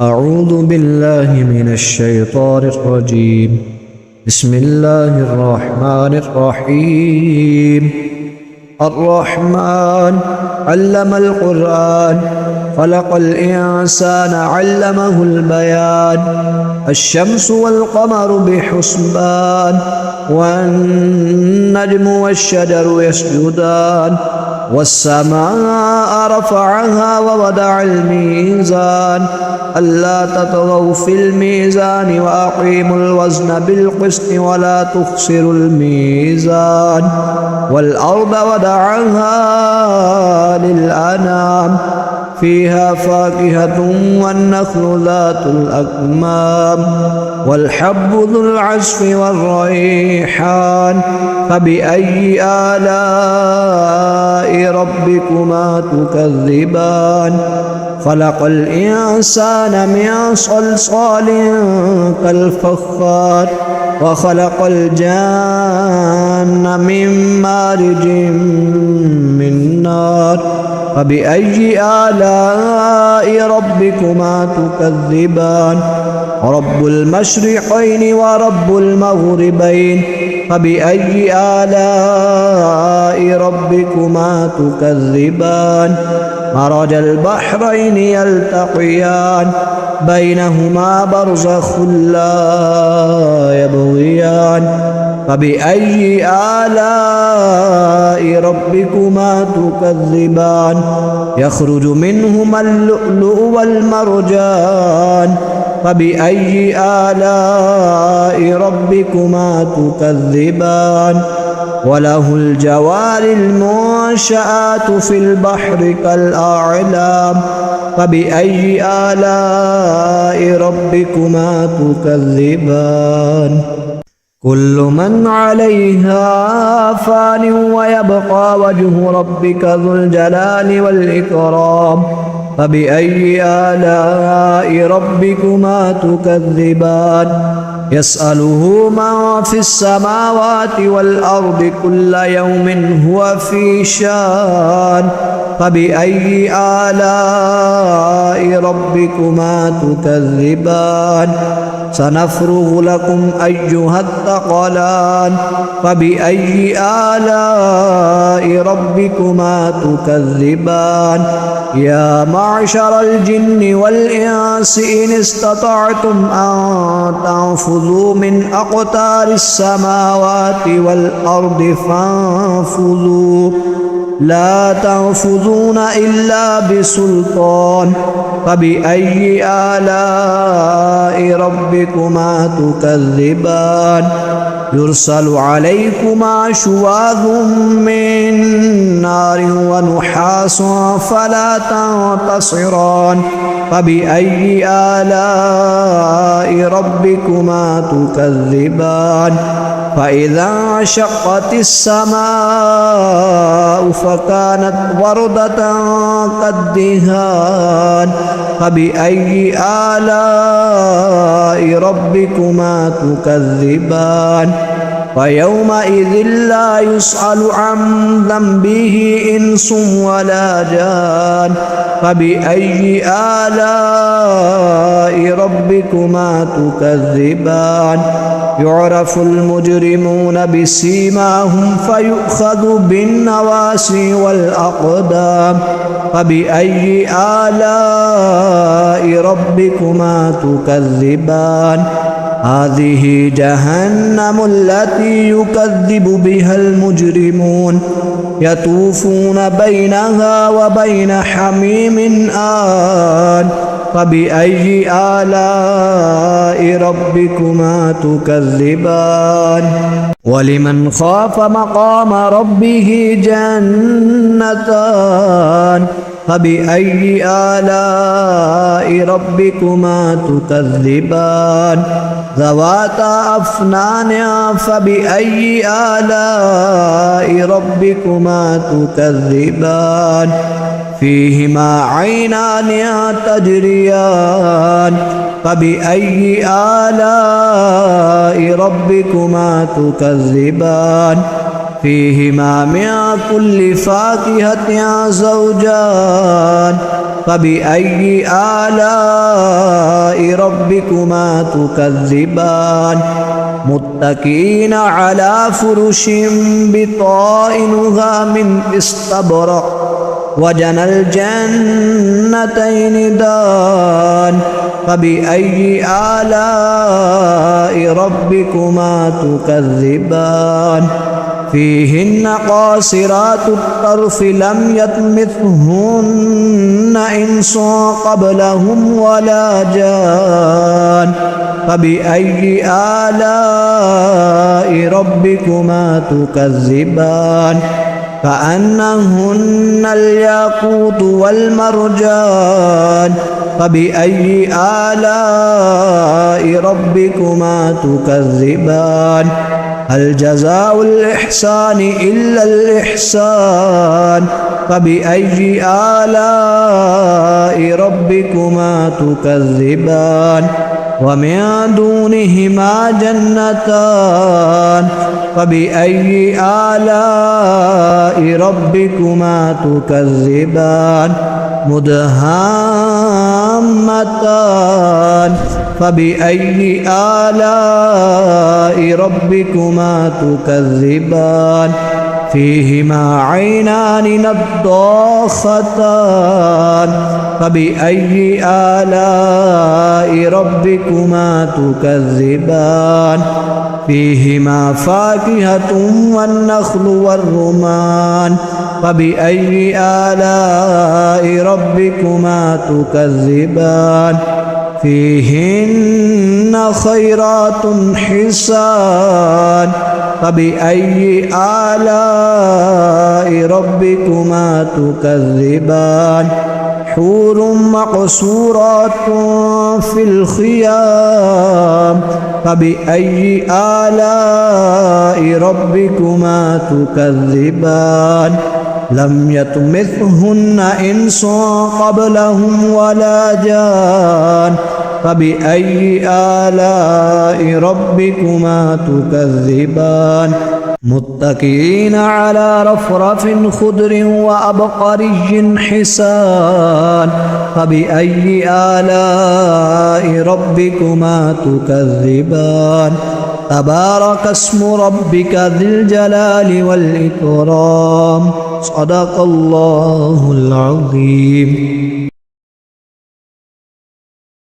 أعوذ بالله من الشيطان الرجيم. بسم الله الرحمن الرحيم. الرحمن علم القرآن خلق الإنسان علمه البيان. الشمس والقمر بحسبان والنجم والشجر يسجدان والسماء رفعها ووضع الميزان ألا تطغوا في الميزان وأقيموا الوزن بالقسط ولا تخسروا الميزان والأرض وضعها للأنام فيها فاكهة والنخل ذات الأكمام والحب ذو العصف والريحان فبأي آلاء ربكما تكذبان. خلق الإنسان من صلصال كالفخار وخلق الجان من مارج من نار فبأي آلاء ربكما تكذبان. رب المشرقين ورب المغربين فبأي آلاء ربكما تكذبان. مرج البحرين يلتقيان بينهما برزخ لا يبغيان فبأي آلاء ربكما تكذبان. يخرج منهما اللؤلؤ والمرجان فبأي آلاء ربكما تكذبان. وله الجوار المنشآت في البحر كالأعلام فبأي آلاء ربكما تكذبان. كل من عليها فان ويبقى وجه ربك ذو الجلال والإكرام فبأي آلاء ربكما تكذبان. يسأله من في السماوات والأرض كل يوم هو في شان فبأي آلاء ربكما تكذبان. سنفرغ لكم أيها الثقلان فبأي آلاء ربكما تكذبان. يا معشر الجن والإنس إن استطعتم أن تنفذوا من أقطار السماوات والأرض فانفذوا لا تنفذون إلا بسلطان فبأي آلاء ربكما تكذبان. يرسل عليكما شواظ من نار ونحاس فلا تنتصران فبأي آلاء ربكما تكذبان. فإذا انشقت السماء فكانت وردة كالدهان فبأي آلاء ربكما تكذبان. فيومئذ لا يسأل عن ذنبه إنس ولا جان فبأي آلاء ربكما تكذبان. يعرف المجرمون بسيماهم فيؤخذ بالنواسي والأقدام فبأي آلاء ربكما تكذبان. هذه جهنم التي يكذب بها المجرمون يطوفون بينها وبين حميم آن فبأي آلاء ربكما تكذبان. ولمن خاف مقام ربه جنتان فبأي آلاء ربكما تكذبان. ذواتا أفنان فبأي آلاء ربكما تكذبان. فيهما عينان تجريان فبأي آلاء ربكما تكذبان. فيهما من كل فاكهة زوجان فبأي آلاء ربكما تكذبان متكئين على فرش بطائنها من استبرق وجنى الجنتين دان فبأي آلاء ربكما تكذبان فيهن قاصرات الطرف لم يطمثهن إنس قبلهم ولا جان فبأي آلاء ربكما تكذبان كأنهن الياقوت والمرجان فبأي آلاء ربكما تكذبان هل جزاء الإحسان إلا الإحسان فبأي آلاء ربكما تكذبان ومن دونهما جنتان فبأي آلاء ربكما تكذبان مدهامتان فبأي آلاء ربكما تكذبان فيهما عينان نضاختان فبأي آلاء ربكما تكذبان فيهما فاكهة والنخل والرمان فبأي آلاء ربكما تكذبان فيهن خيرات حسان فبأي آلاء ربكما تكذبان حور مقصورات في الخيام فبأي آلاء ربكما تكذبان لم يطمثهن إنس قبلهم ولا جان فبأي آلاء ربكما تكذبان متكئين على رفرف خضر وأبقري حسان فبأي آلاء ربكما تكذبان تبارك اسم ربك ذي الجلال والإكرام صدق الله العظيم.